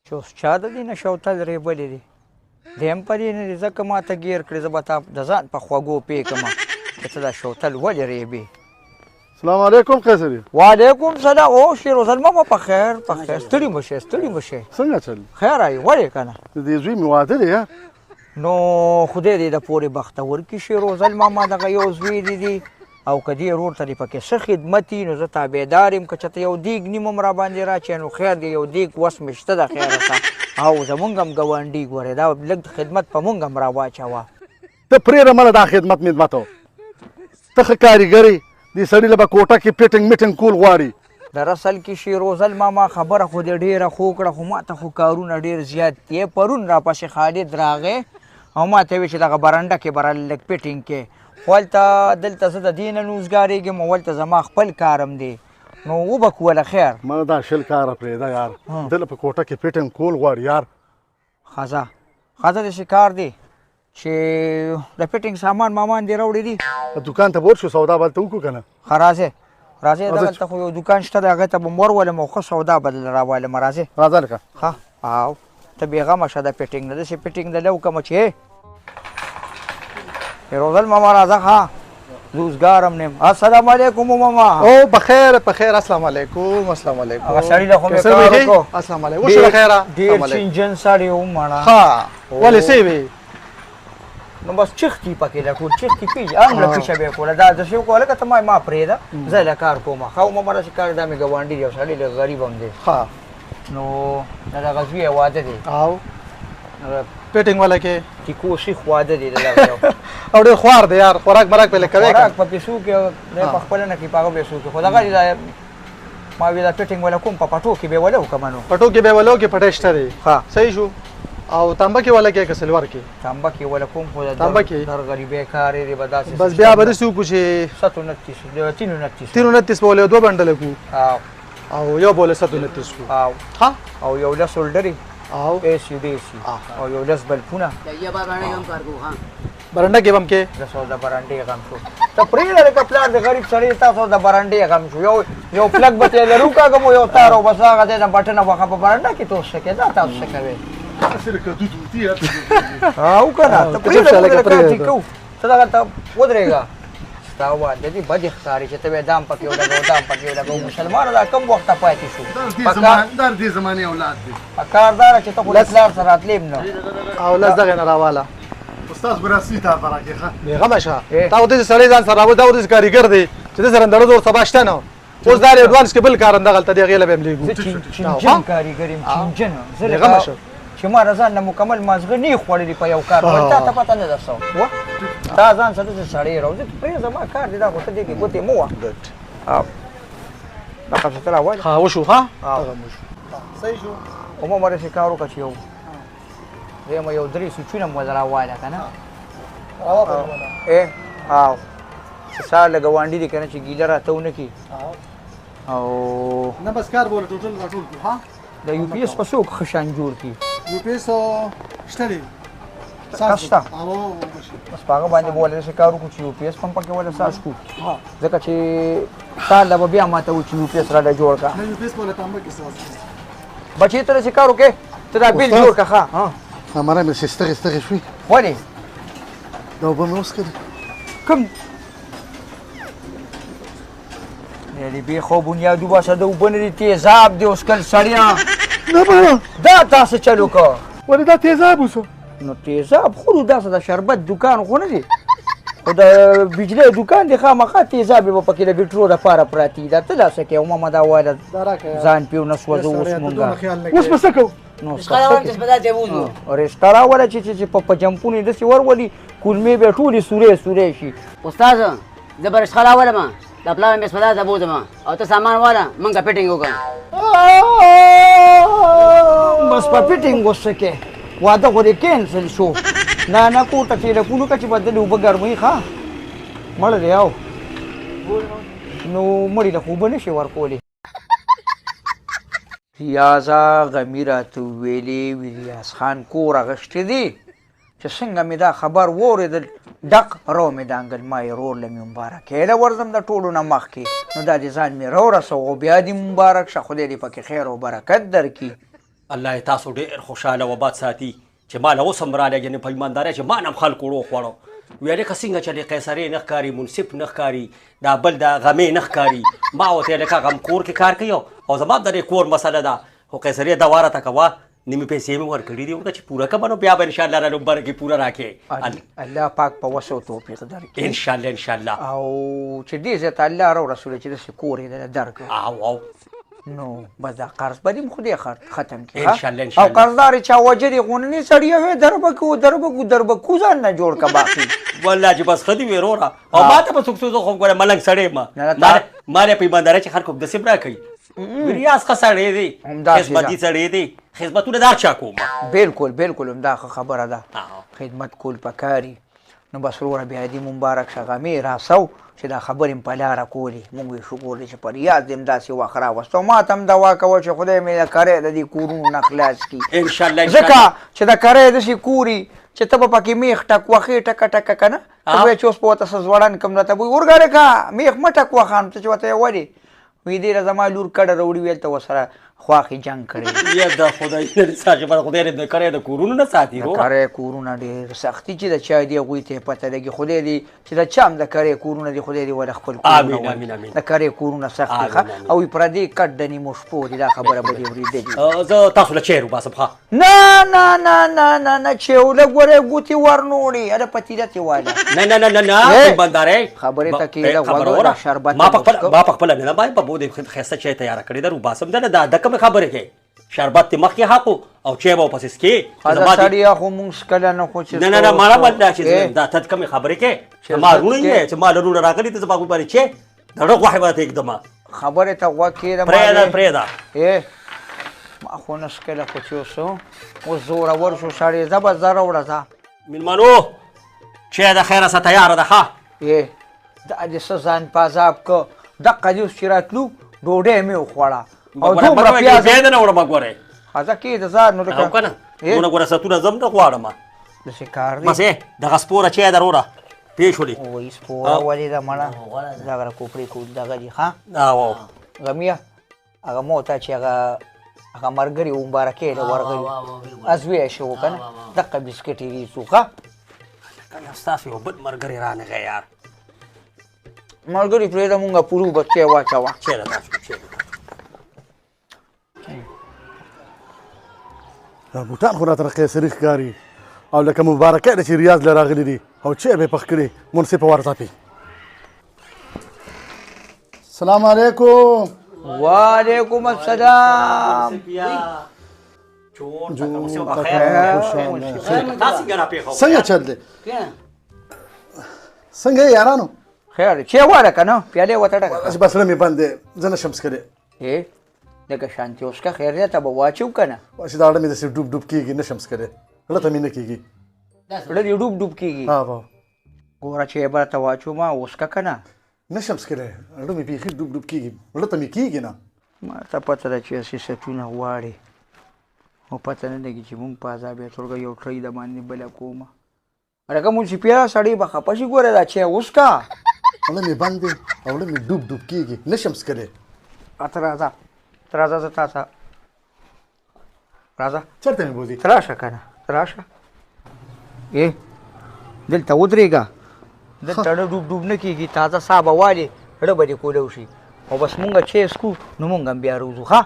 چې اوس چا د دې نه شوتل ریبلې دي دی هم په دې نه دي ځکه ما ته ګیر کړې زه به تا د ځان په خوږو پې کړمه چې ته دا شوتل ولې ریبې السلام علیکم قیصري. وعلیکم سلام. او شیروزل ماما په خیر په خیر. ستړي مه شئ ستړي مه شئ. څنګه چل؟ خیر یې ولې که نه د دې زوی مې واده دی یار. نو خدای دې د پورې بختور کړي شیروزل ماما دغه یو زوی دي او که دې ورور ته دې پکې ښه خدمت وي نو زه تابعدار یم که چېرته یو دیګ نیم هم راباندې راچی نو خیر دی یو دیګ وس مې شته د خیره ته او زمونږ هم ګاونډي ګورې دا لږ خدمت په مونږ هم راواچوه. ته پرېږده مله دا خدمت مدمت ته ښه کاریګر یې دې سړي له به کوټه کې پیټنګ میټنګ کول غواړي. در اصل کې شیروزل ماما خبره خو دې ډېره خو کړه خو ما ته خو کارونه ډېر زیات دي. پرون راپسې خالد راغی او ما ته ویل چې دغه برنډه کې به لږ پیټنګ کې خو هلته دلته زه د دې نه نوزګارېږم او هلته زما خپل کارم دی نو وبکوله خیر. ما دا شل کاره پرېږده یار ده له په کوټه کې پیټنګ کول غواړي یار. ښځه داسې کار دی چې د پیټنګ سامان مامان دې راوړی دي. دوکان ته به ورشو سودا به هلته وکړو که نه. ښه راځئ دغلته خو یو دوکان شته د هغې ته به م ورولم او ښه سودا به دله راوالم. راځئ راځه لکه ښه او ته بېغمه شه د پیټنګ نه داسې پیټنګ دله وکړمه چې فیروزل ماما راځه ښه روزګارم نیم. السلام علیکم ماما. او بخیر بخیر. السلام علیکم السلام علیکم. هغه سړي له خو مې کار وکړو. السلام علیکم. وشو بخیره. ډېر چینجن سړی و مړه. ها ولې څه وی؟ نو بس چختي پکې ده ټول چختي پیژ هم له پیشه به کوله دا داسې وکړه لکه ته ما پرېږده زه له کار کوم. ښه ماما داسې کار دا مې ګاونډي دی یو سړی لږ غریب هم دی. ها نو د دغه زوی یې واده دی او پیټنګ والا کې ټیکو شیخ واده دی د دغه یو او ډېر خوار دی یار. خوراک براک پهلې کوې خوراک په پیسو کې دی په خپله نه کړي په هغه پیسو کې خو دغه دی ما وی دا پیټنګ والا کوم په پټو کې به وله وکړمه نو پټو کې به ولو کې پټه شته دی. ښه صحیح شو. او تانبه کې والا کې که سلور کې تانبه کې وله کوم خو تانبه کې در غریبۍ کار دی به داسې بس بیا به داسې وکړو چې 729 329 به ولې دوه بنډله کړو او او یو بوله 729 کړو. ها او یو لس هولډرې او ایسی ډیسی او یو لس بلفونه برنډه کې هم کې د سودا برانډې غم شو ته پرېږده لکه پلار د غریب سړي تاسو د برانډې غم شو یو پلک به ترې لرو کاږم یو تار او بس هغه دی نه بټنه وخه په برانډه کې توس شه کېده تاسو څه کوئ او که نه ته پرېږده کار چې کوو ته دغلته ودرېږه ستا واده دي بد ښکاري چې ته به دام پکې ولګو دام پکې ولګو مسلمانه دا کم وخته پاتې شو دا دې زمانې اولاد دی. پکار دا چې ته خو د پلار سره راتلې م نه او لس دغې نه راواله. استاد براسي تا برکې ښه بېغمه شه تا خو داسې سړی ځان سره راوړ دا خو داسې کاریګر دی چې د سره اندړه زور سبا شته نه اوس دا ایډوانس کې بل کار همدغلته دی هغې له به م لېږو. زه چینجن کاریګر یم چینجن زه بېغمه شه چې ما د ځان نه مکمل مازغه نه خوړلي په یو کار تا ته پته نه ده څه دا ځان سره داسې سړی راوځي پرېږده زما کار دی دا خو ته دې کې ګوتې مه وه دا قبضه ته راوالې ها وشو ها دغه مو شو صحیح شو. خو ما داسې کار وکړه چې یو دویمه یو درې سوچونه مو راواله که نه او چې سهار له ګاونډي دي که نه چې ګیله راته ونه کړي او نه بس کار بوله ټوټل راټول کړو. ها د یو پي ایس په څوک ښه شان جوړ کړي یو پیسو شته دی کسته او بس په هغه باندې به ولې داسې کار وکړو چې یو پي ایس هم پکې ولې ساس کړو ځکه چې سهار له به بیا ماته وایي چې یو پي ایس راله جوړ کړه. نه یو پیس بوله تانبه کې ساس بچې ته داسې کار وکړې ته دا بیل جوړ کړه ښه هماره مې چې ستغې ستغې شوي ولې دا اوبه مې وڅښلې کوم یعنې بې خو بنیاد وباسه د اوبه نه دي تیزاب دی اوس کل سړیه نه بابا دا تاسو چل وکړه ولې دا تیزاب اوسه نو تیزاب خو داسې د شربت دوکان خو نه دی خو د بجلی دوکان دی خامخا تیزاب یې به پکې د بیټرو دپاره پراته دي دا ته داسې کوې او ماما دا وایله ځان پې ونه سوځو اوس مونږه اوس به څه کوو نو رشته راوله چې په جمپونو یې داسې ورولي کولمې به یې ټولې سورې سورې شي. استاد زه به رشقه راولم د پلار مې هسپتال ته بوځم او ته سامان واله موږ ته فټینګ وکړه. بس په فټینګ اوس څه کې واده خو دې کینسل شو نه کور ته ټېلیفون وکړه چې بدلې اوبه ګرموي ښه مړه دی او نو مړي له خو اوبه نه شي ورکولی. ریاضه غمي راته وویلې ویلیاس خان کور اغوښتې دي چې څنګه مې دا خبر واورېدل ډق رو مې د انګل ما یې رور له مې مبارکۍ له ورځم د ټولو نه مخکې نو دا دې ځان مې راورسو او بیا دې مبارک شه خدای دې پکې خیر او برکت درکړي. الله یې تاسو ډېر خوشحاله و باد ساتي چې ما له اوس هم رالیږې په ایماندارۍ چې ما نه هم خلکو وړو خوړو ویلې که څنګه چې د قیصرې نه ښکاري منصف نه ښکاري دا بل د غمې نه ښکاري ما ورته ویل لکه غم کور کې کار کوي او زما د دې کور مسله ده خو قیصرې دا واره ته کوه نیمې پیسې مې ورکړي دي ورته چې پوره کړم نو بیا به انشاءالله را نمبر کې پوره راکړې الله پاک په وس او توفیق درکړي انشاءالله انشاءالله او چې دې ځای ته الله را ورسولی چې داسې کور یې درله درکړي او نو بس دا قرض به دې هم خدای ختم کړي انشاءالله او انشاءالله قرضدار چا وجه دې غوننې سړی وې دربکو ځان نه جوړ که باقي والله چې بس ښه دي وې وروره او ما ته به څوک څه خو ګوره ملنګ سړی ما ما یې په ایماندارۍ چې خلکو داسې راکوي ریاض ښه سړی دی خدمتي سړی دی خدمتونه دا چا کوم بالکل همدا ښه خبره ده خدمت کول پکاري نو بس وروره بیا دې مبارک شه غمې راسو چې دا خبرې م په لاره کولې مونږ وی شکر دی چې په ریاض دې م داسې وخت راوسته ما ته هم دوا کوه چې خدای مې د کرۍ د دې کورونو نه خلاص کړي انشاءالله ځکه چې د کرۍ داسې کوري چې ته به پکې میخ ټکوخې ټکه ټکه که نه ته به یې چې اوس په ورته څه زوړن کړم راته به ورګارې که میخ مه ټکوخه نو ته چې ورته یې ولې وی دې زما لور کډه راوړي ویل ته ورسره خواښې جنګ کړی یا د خدای د خدای د کرۍ د کورونو نه ساتي د کرۍ کورونه ډېر سختي چې د چا دی هغوی ته یې پته لګي خدای دې چې د چا هم د کرۍ کورونه دي خدای دې وله خپل کورونه د کرۍ کورونه سخت دي ښه او پردې کټ د نیمو شپو دي دا خبره به دې اورېدلي زه تاسو له چیر وباسم ښه نه چیوله ګورې ګوتې ورنوړي هله پتیله تې واله نه ایماندارۍ خبرې ته کېده غوږ شربت ما په خپله نه باندې په بودې ښایسته چای تیاره کړې ده روباسم ده نه دا کومې خبرې کوې شربت دې مخکې حقو او چای به ورپسې څکې ښځه سړیه خو مونږ څکله نه خو چې نه ماړه بل چې دا ته کومې خبرې کوې ما روڼ یې چې ما له روڼه راغلي ته زه به باندې چای د زړه غوښې به راته ږدمه خبرې ته غوږ کېږده پرېږده ما خو نه څکله خو چې اوس زورور شو سړی ځه به زه راوړه ځه مېلمنو چای د خیره څه تیاره ده ښه دا دې څه ځان په عذاب که دقه دې اوس چې راتلو ډوډۍ مې وخوړه او دومره پیاز نه وړم ګورې ښځه کېږده ځه نو او که نه دونه ګوره ستونه زه هم نه غواړم داسې کار دی بس دغه سپوره چای ده وروره پېښولې وایي سپوره ولې ده مړه دغه کوپړې کو دغه دي ښه او غمیه هغه موته چې هغه ملګري و مبارکۍ د ورغلي ازوی یې شو که نه دقه بسکټ یې ریسو ښه ستاسو یو بل ملګری رانغی یار ملګري پرېږده مونږه پلو به چای واچوه چای ده تاسو بوټان خو راته قیصري ښکاري او لکه مبارکۍ ده چې ریاض له راغلي دي او چای به یې پخ کړي منصف په ورځپي سلام علیکم وعلیکم السلام څنګه چل دی څنګه یې یارانو خیر دی چای واله که نه پیالې وتړه که بس زړه مې بند دی زه نشم څکلی لکه شانتي اوس که خیر دی ته به واچو که نه چې دا زړه مې داسې ډوب ډوب کېږي نشم څکلی زړه ته مې نه کېږي زړه دې ډوب ډوب کېږي ګوره چای به راته واچوم اوس که نه نشم څکلی زړه مې بیخي ډوب ډوب کېږي زړه ته مې کېږي نه ما ته پته ده چې سیاستونه غواړي او پته نه لګي چې مونږ په عذابیه توګه یو ټرۍ د باندې بله کومه لکه منصفیه سړی به خفه شي ګوره دا چای اوس که زړه مې بند دی او زړه مې ډوب ډوب کېږي نشم څکلی ته راځه ته راځه زه تا ته راځه چېرته مې بوځي ته راشه که نه ته راشه دلته ودرېږه دلته نه ډوب ډوب نه کېږي تازه ساه به والې زړه به دې کولی شي او بس مونږ چای څکو نو مونږ هم بیا روځو ښه